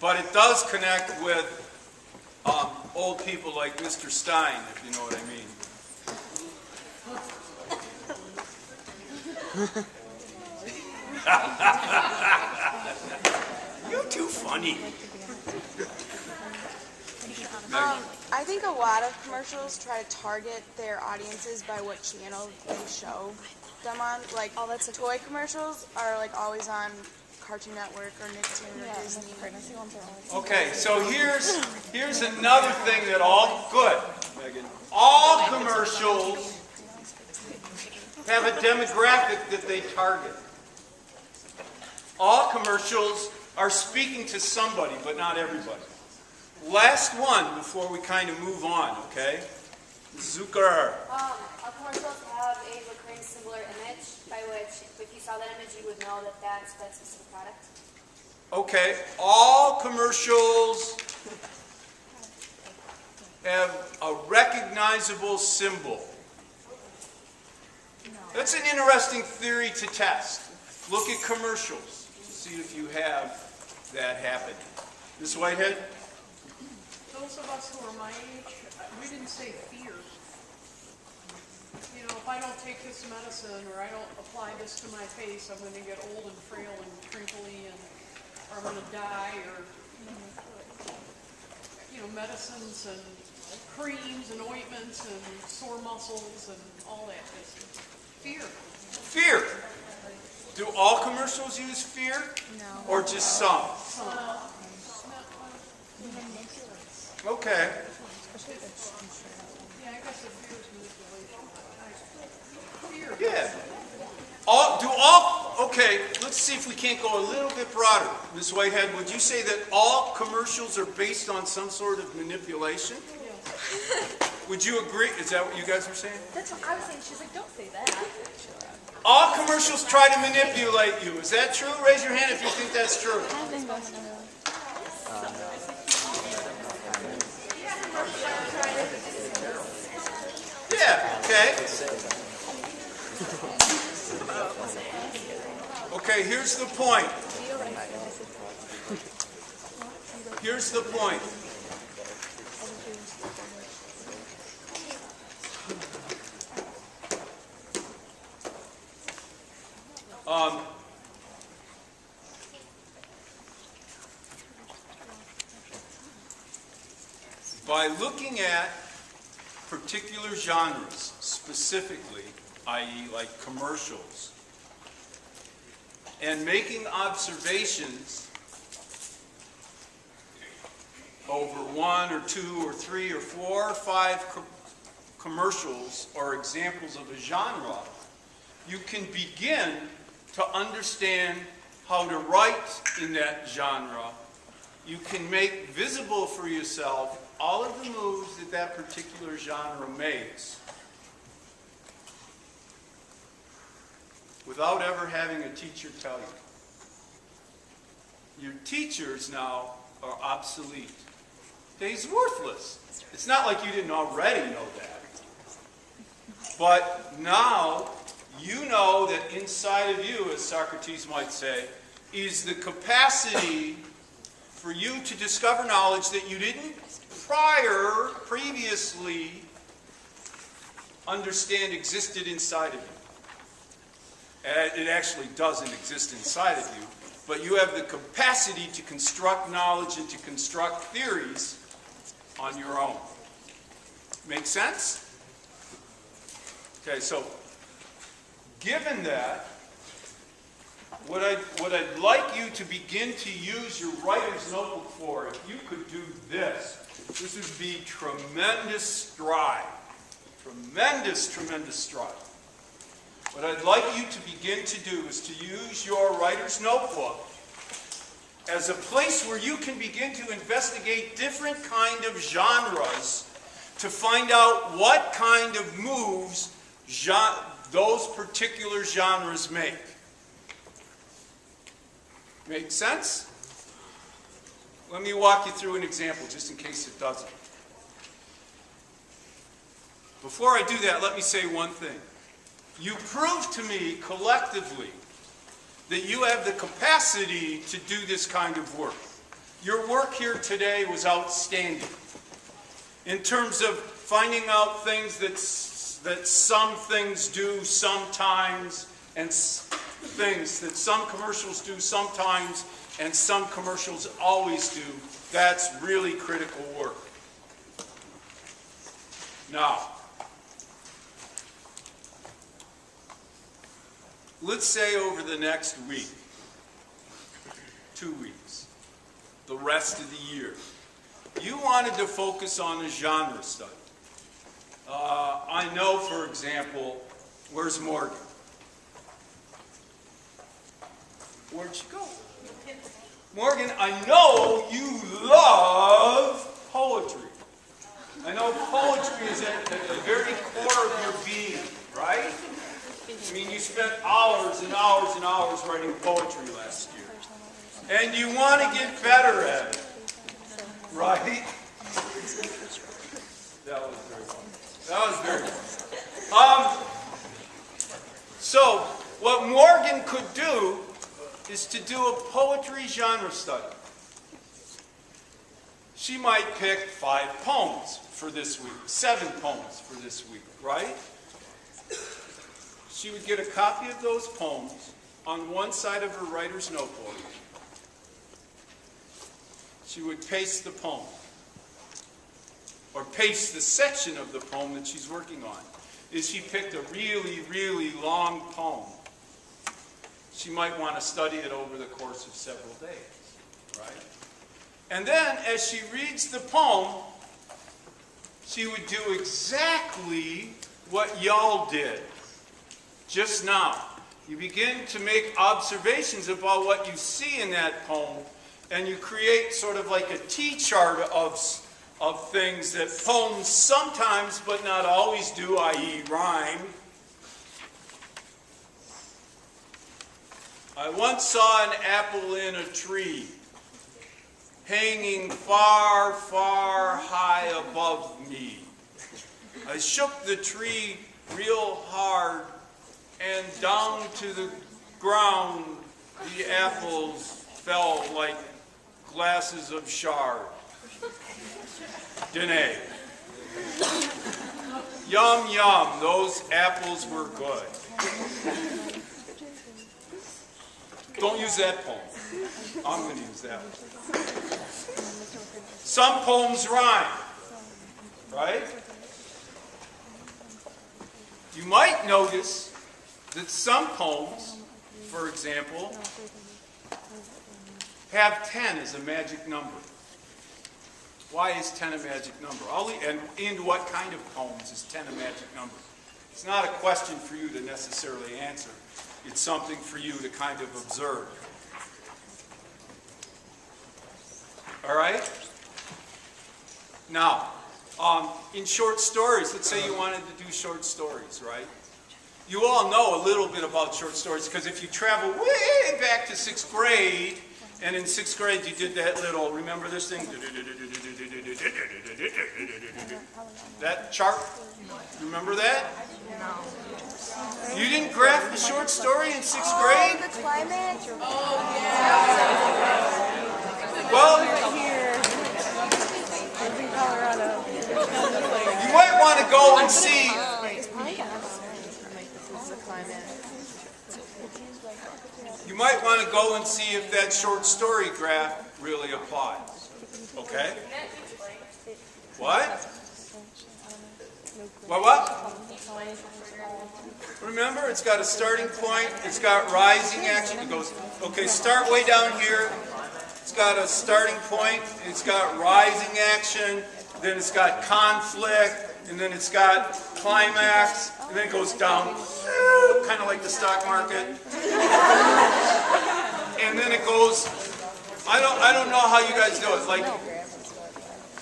But it does connect with old people like Mr. Stein, if you know what I mean. You're too funny. I think a lot of commercials try to target their audiences by what channel they show them on. Like, all that's toy commercials are like always on Cartoon Network or Nicktoon or Disney. Pregnancy ones are always. Okay, so here's another thing that all commercials have a demographic that they target. All commercials are speaking to somebody, but not everybody. Last one before we kind of move on, okay? Zucker. Commercials have a recurring similar image by which, if you saw that image, you would know that that's that specific product. Okay, all commercials have a recognizable symbol. That's an interesting theory to test. Look at commercials. See if you have that happen. Ms. Whitehead? Those of us who are my age, we didn't say fear. You know, if I don't take this medicine or I don't apply this to my face, I'm going to get old and frail and crinkly, or I'm going to die, or, you know, medicines and creams and ointments and sore muscles and all that business. Fear. Fear. Do all commercials use fear? No. Or just some? Okay. Yeah, I guess the fear is manipulation. Fear. Yeah. Okay, let's see if we can't go a little bit broader. Ms. Whitehead, would you say that all commercials are based on some sort of manipulation? Would you agree? Is that what you guys were saying? That's what I was saying. She's like, don't say that. All commercials try to manipulate you. Is that true? Raise your hand if you think that's true. Yeah, okay. Okay, here's the point. Here's the point. By looking at particular genres, specifically, i.e. like commercials, and making observations over 1 or 2 or 3 or 4 or 5 commercials or examples of a genre, you can begin to understand how to write in that genre. You can make visible for yourself all of the moves that that particular genre makes without ever having a teacher tell you. Your teachers now are obsolete. He's worthless. It's not like you didn't already know that. But now you know that inside of you, as Socrates might say, is the capacity for you to discover knowledge that you didn't previously understand existed inside of you. It actually doesn't exist inside of you, but you have the capacity to construct knowledge and to construct theories on your own. Make sense? Okay, so given that, what I'd like you to begin to use your writer's notebook for, if you could do this would be tremendous stride. Tremendous, tremendous stride. What I'd like you to begin to do is to use your writer's notebook as a place where you can begin to investigate different kind of genres to find out what kind of moves those particular genres make. Make sense? Let me walk you through an example, just in case it doesn't. Before I do that, let me say one thing. You proved to me collectively that you have the capacity to do this kind of work. Your work here today was outstanding in terms of finding out things that some things do sometimes, and things that some commercials do sometimes and some commercials always do. That's really critical work. Now, let's say over the next week, 2 weeks, the rest of the year, you wanted to focus on a genre study. I know, for example, where's Morgan? Where'd she go? Morgan, I know you love poetry. I know poetry is at the very core of your being, right? I mean, you spent hours and hours and hours writing poetry last year. And you want to get better at it, right? That was very fun. That was very fun. So, what Morgan could do is to do a poetry genre study. She might pick 5 poems for this week, 7 poems for this week, right? She would get a copy of those poems on one side of her writer's notebook. She would paste the poem, or paste the section of the poem that she's working on. If she picked a really, really long poem, she might want to study it over the course of several days, right? And then, as she reads the poem, she would do exactly what y'all did just now. You begin to make observations about what you see in that poem, and you create sort of like a T-chart of things that poems sometimes, but not always do, i.e. rhyme. I once saw an apple in a tree, hanging far, far high above me. I shook the tree real hard, and down to the ground the apples fell like glasses of shard. Dene. Yum, yum, those apples were good. Don't use that poem. I'm going to use that one. Some poems rhyme, right? You might notice that some poems, for example, have 10 as a magic number. Why is 10 a magic number? And in what kind of poems is 10 a magic number? It's not a question for you to necessarily answer. It's something for you to kind of observe. All right? Now, in short stories, let's say you wanted to do short stories, right? You all know a little bit about short stories because if you travel way back to 6th grade, and in 6th grade you did that little, remember this thing? That chart? Remember that? No. You didn't graph the short story in 6th grade? Oh, the climate? Oh, yeah. Well, Right here. It's in Colorado. you might want to go and see. This is the climate. You might want to go and see if that short story graph really applies. Okay? What? What? Remember, it's got a starting point, it's got rising action. It goes, okay, start way down here. It's got a starting point, it's got rising action, then it's got conflict, and then it's got climax, and then it goes down, kind of like the stock market. And then it goes, I don't know how you guys do it. Like,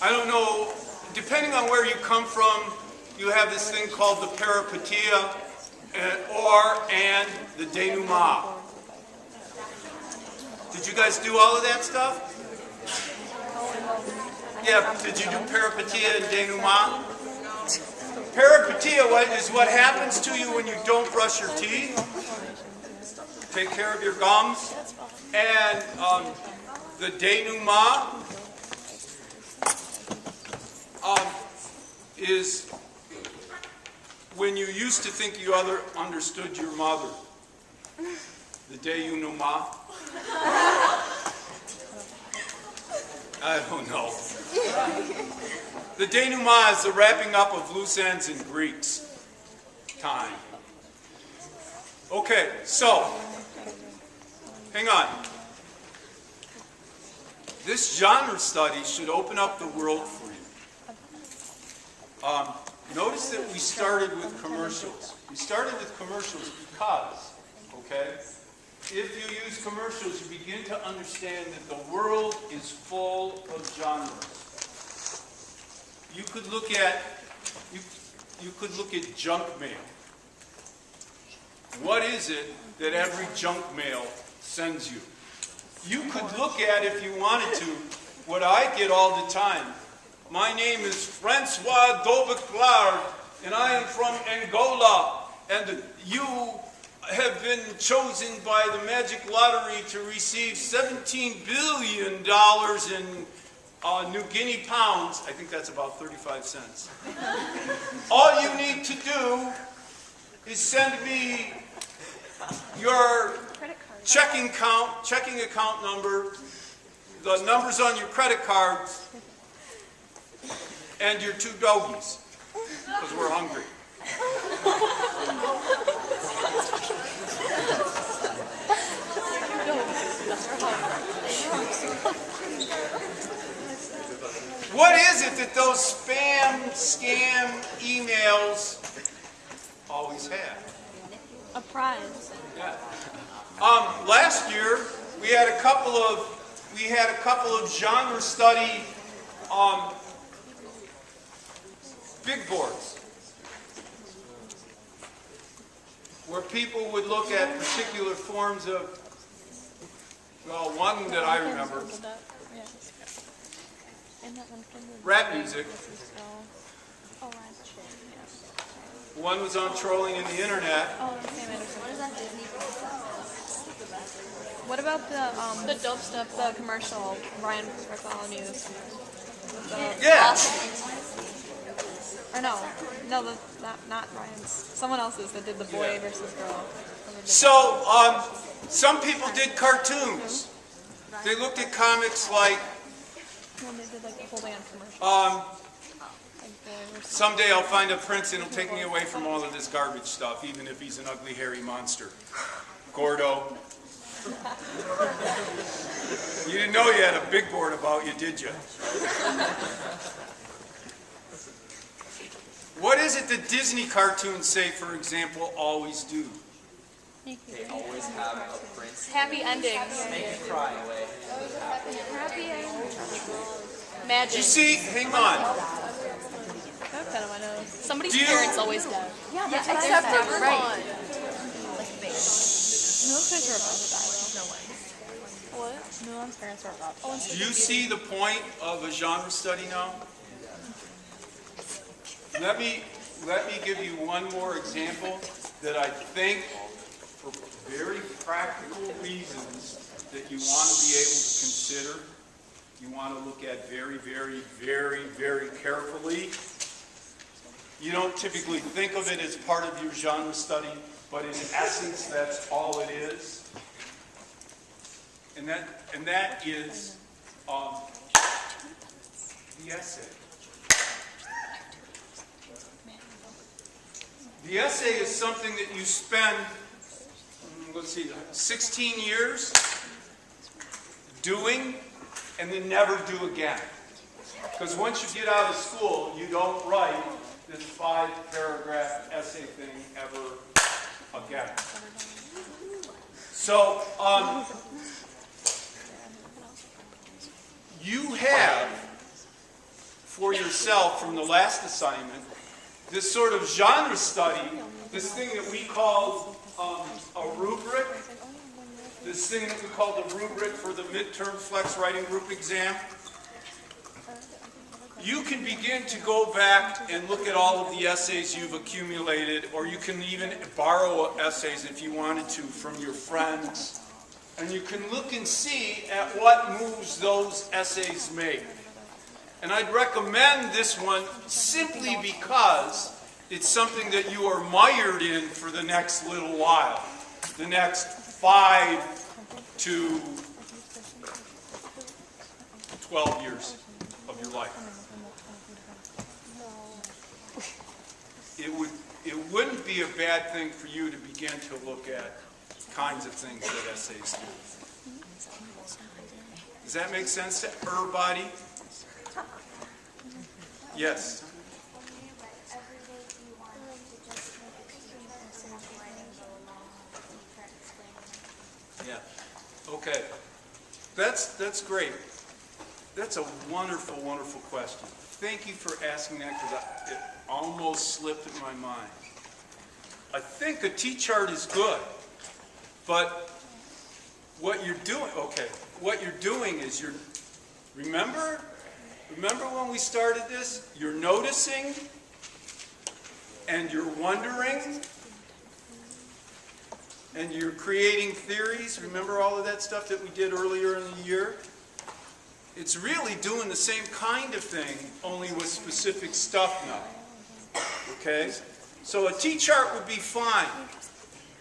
I don't know, depending on where you come from, you have this thing called the peripeteia and the denouement. Did you guys do all of that stuff? Yeah, did you do peripeteia and denouement? Peripeteia is what happens to you when you don't brush your teeth. Take care of your gums. And the denouement is when you used to think you understood your mother. The denouement. I don't know. The denouement is the wrapping up of loose ends in Greek's time. Okay, so, hang on. This genre study should open up the world for you. Notice that we started with commercials. We started with commercials because, okay, if you use commercials, you begin to understand that the world is full of genres. You could look at junk mail. What is it that every junk mail sends you? You could look at, if you wanted to, what I get all the time. My name is Francois Dobeclard, and I am from Angola, and you have been chosen by the Magic Lottery to receive $17 billion in New Guinea pounds. I think that's about 35 cents. All you need to do is send me your checking account number, the numbers on your credit cards, and your 2 doggies, because we're hungry. What is it that those scam emails always have? A prize. Yeah. Last year we had a couple of genre study big boards where people would look at particular forms of, well, one that I remember, rap music. One was on trolling in the internet. What about the dope stuff, the commercial, Ryan Bartholomew's? Yeah. Or no, not Ryan's. Someone else's that did the boy versus girl. So, some people did cartoons. They looked at comics like, When they did like the holding on commercial. someday I'll find a prince and he'll take me away from all of this garbage stuff, even if he's an ugly, hairy monster. Gordo. You didn't know you had a big board about you, did you? What is it that Disney cartoons say, for example, always do? They always have a prince. Happy endings. Make you cry away. Happy endings. You Magic. see, hang on. That's kind of my nose. Somebody's Do you- parents always dead. Yeah, that's Except for right. right. Noah's parents were about to die. No way. What? Noah's parents were about to die. Do you see the point of a genre study now? Let me give you one more example that I think, for very practical reasons, that you want to be able to consider, you want to look at very, very, very, very carefully. You don't typically think of it as part of your genre study, but in essence, that's all it is. And that is the essay. The essay is something that you spend, let's see, 16 years doing and then never do again. Because once you get out of school, you don't write this 5-paragraph essay thing ever again. So, you have for yourself from the last assignment this sort of genre study, this thing that we call a rubric, this thing that we call the rubric for the midterm flex writing group exam. You can begin to go back and look at all of the essays you've accumulated, or you can even borrow essays if you wanted to from your friends. And you can look and see at what moves those essays make. And I'd recommend this one simply because it's something that you are mired in for the next little while, the next 5 to 12 years of your life. It wouldn't be a bad thing for you to begin to look at kinds of things that essays do. Does that make sense to everybody? Yes. Yeah. Okay. That's great. That's a wonderful, wonderful question. Thank you for asking that because it almost slipped in my mind. I think a T-chart is good, but what you're doing is remember when we started this? You're noticing and you're wondering and you're creating theories. Remember all of that stuff that we did earlier in the year? It's really doing the same kind of thing, only with specific stuff now. Okay? So a T-chart would be fine,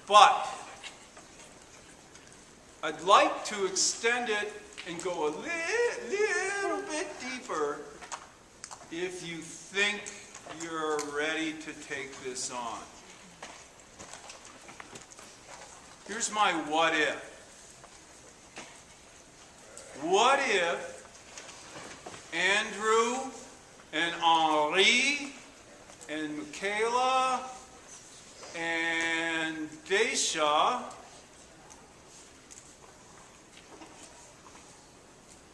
but I'd like to extend it and go a little bit deeper if you think you're ready to take this on. Here's my what if. What if Andrew and Henri and Michaela and Daisha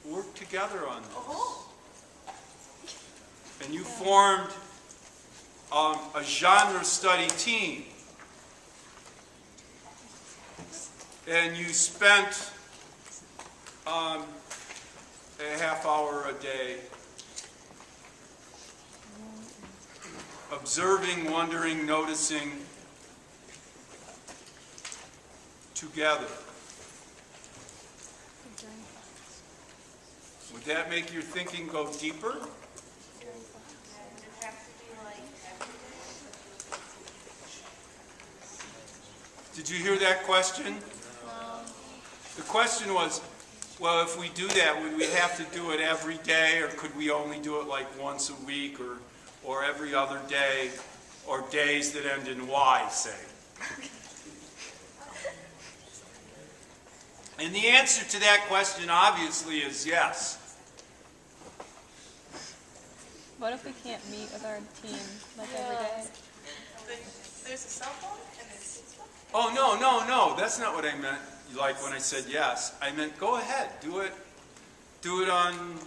worked together on this? And you formed a genre study team. And you spent a half hour a day observing, wondering, noticing together. Would that make your thinking go deeper? Did you hear that question? The question was, well, if we do that, would we have to do it every day, or could we only do it like once a week, or every other day, or days that end in Y, say? And the answer to that question, obviously, is yes. What if we can't meet with our team like every day? There's a cell phone and there's... Oh, no. That's not what I meant. Like when I said yes, I meant go ahead, do it. Do it on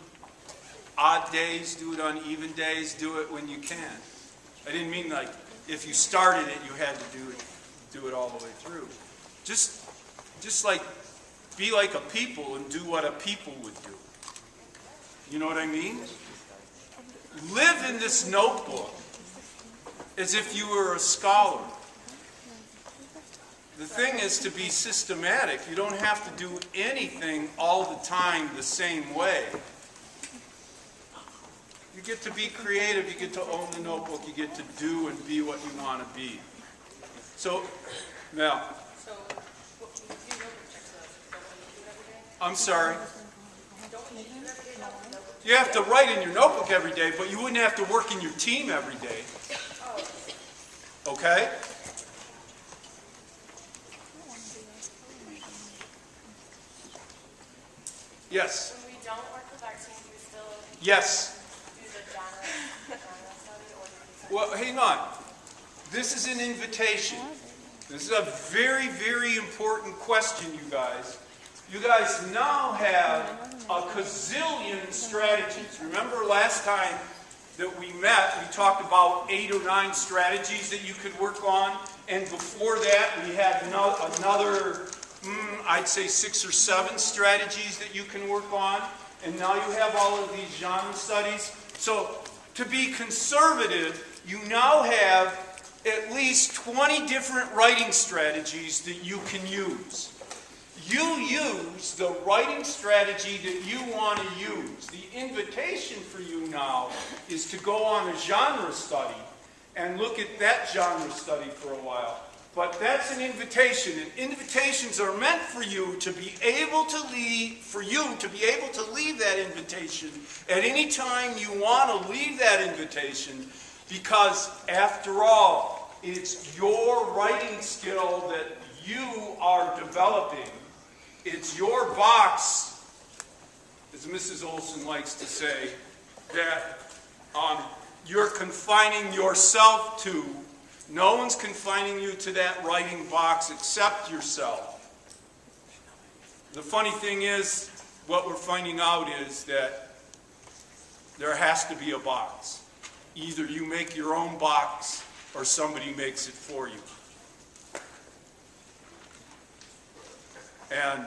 odd days, do it on even days, do it when you can. I didn't mean like if you started it, you had to do it all the way through. Just like be like a people and do what a people would do. You know what I mean? Live in this notebook as if you were a scholar. The thing is to be systematic. You don't have to do anything all the time the same way. You get to be creative, you get to own the notebook, you get to do and be what you want to be. So, Mel. So, you know the checks don't you do it every day? I'm sorry. Don't you do it every day? No. You have to write in your notebook every day, but you wouldn't have to work in your team every day. Okay? Yes. When we don't work with our team, we still Yes. do the genre study, or do we... Well, hang on. This is an invitation. This is a very, very important question, you guys. You guys now have a gazillion strategies. Remember last time that we met, we talked about 8 or 9 strategies that you could work on. And before that, we had another I'd say 6 or 7 strategies that you can work on. And now you have all of these genre studies. So to be conservative, you now have at least 20 different writing strategies that you can use. You use the writing strategy that you want to use. The invitation for you now is to go on a genre study and look at that genre study for a while. But that's an invitation, and invitations are meant for you to be able to leave, that invitation at any time you want to leave that invitation, because after all, it's your writing skill that you are developing. It's your box, as Mrs. Olson likes to say, that you're confining yourself to. No one's confining you to that writing box except yourself. The funny thing is, what we're finding out is that there has to be a box. Either you make your own box or somebody makes it for you. And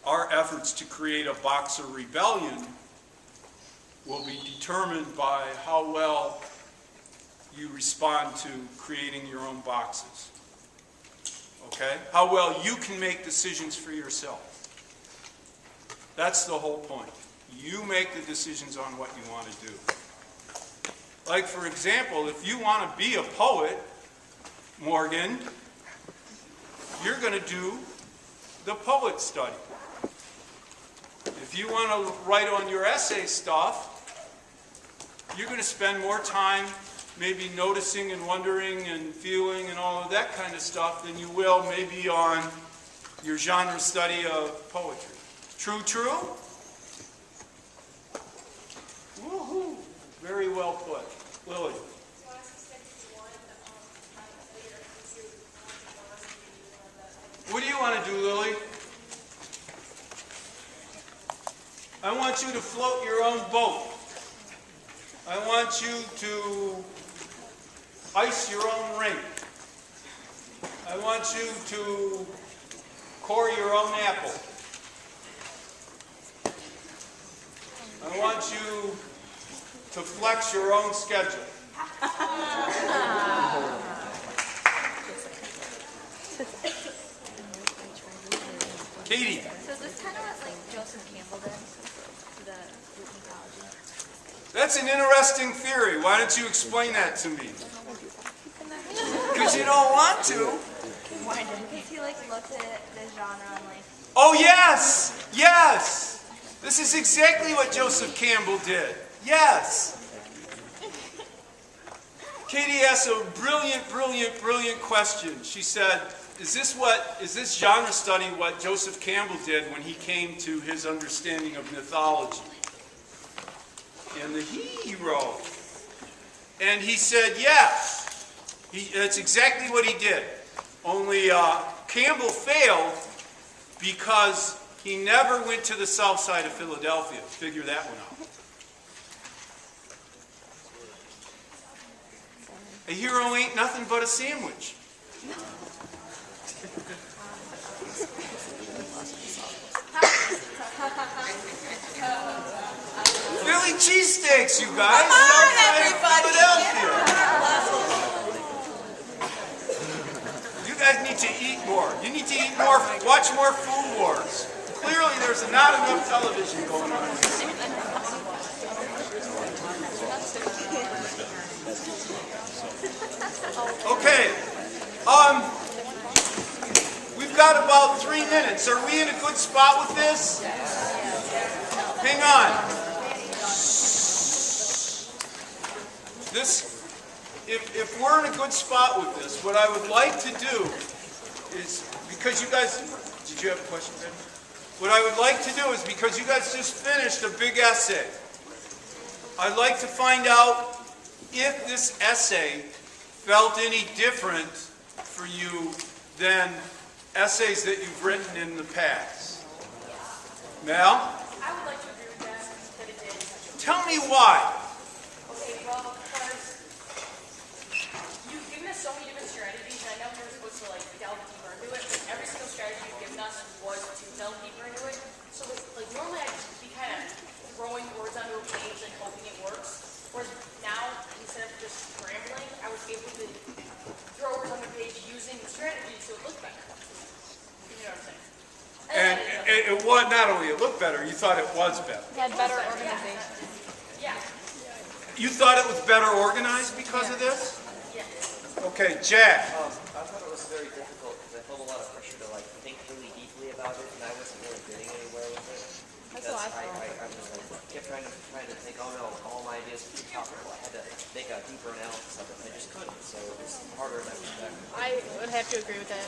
our efforts to create a box of rebellion will be determined by how well you respond to creating your own boxes. Okay? How well you can make decisions for yourself. That's the whole point. You make the decisions on what you want to do. Like, for example, if you want to be a poet, Morgan, you're going to do the poet study. If you want to write on your essay stuff, you're going to spend more time maybe noticing and wondering and feeling and all of that kind of stuff than you will maybe on your genre study of poetry. True, true? Woohoo! Very well put. Lily. What do you want to do, Lily? I want you to float your own boat. I want you to ice your own ring. I want you to core your own apple. I want you to flex your own schedule. Katie. So is this kind of what like Joseph Campbell did to the mythology? That's an interesting theory. Why don't you explain that to me? Because you don't want to. Why didn't? Because he like looked at the genre and like. Oh yes! Yes! This is exactly what Joseph Campbell did. Yes! Katie asked a brilliant question. She said, is this genre study what Joseph Campbell did when he came to his understanding of mythology and the hero? And he said, yes. That's exactly what he did. Only Campbell failed because he never went to the south side of Philadelphia. Figure that one out. A hero ain't nothing but a sandwich. Philly cheesesteaks, you guys. Come on, everybody. You guys need to eat more. You need to eat more. Watch more Food Wars. Clearly, there's not enough television going on. Okay. We've got about 3 minutes. Are we in a good spot with this? Hang on. If we're in a good spot with this, what I would like to do is, because you guys, did you have a question, Ben? What I would like to do is, because you guys just finished a big essay, I'd like to find out if this essay felt any different for you than essays that you've written in the past. Mel? I would like to agree with that it did. Tell me why. Okay, well, first, you've given us so many different strategies, and I know we're supposed to like delve deeper into it, but every single strategy you've given us was to delve deeper into it. So like normally I'd be kind of throwing words onto a page and hoping it works. Whereas now, instead of just scrambling, I was able to throw words on the page using the strategy so it looked better. You know what I'm thought not only it looked better, you thought it was better. Had better organization. Yeah. You thought it was better organized because of this? Okay, Jack. I thought it was very difficult because I felt a lot of pressure to like think really deeply about it, and I wasn't really getting anywhere with it. That's what I thought. I was like kept trying to think, oh no, all my ideas were too topical. I had to make a deeper analysis of it. I just couldn't, so it was harder than I expected. I would have to agree with that.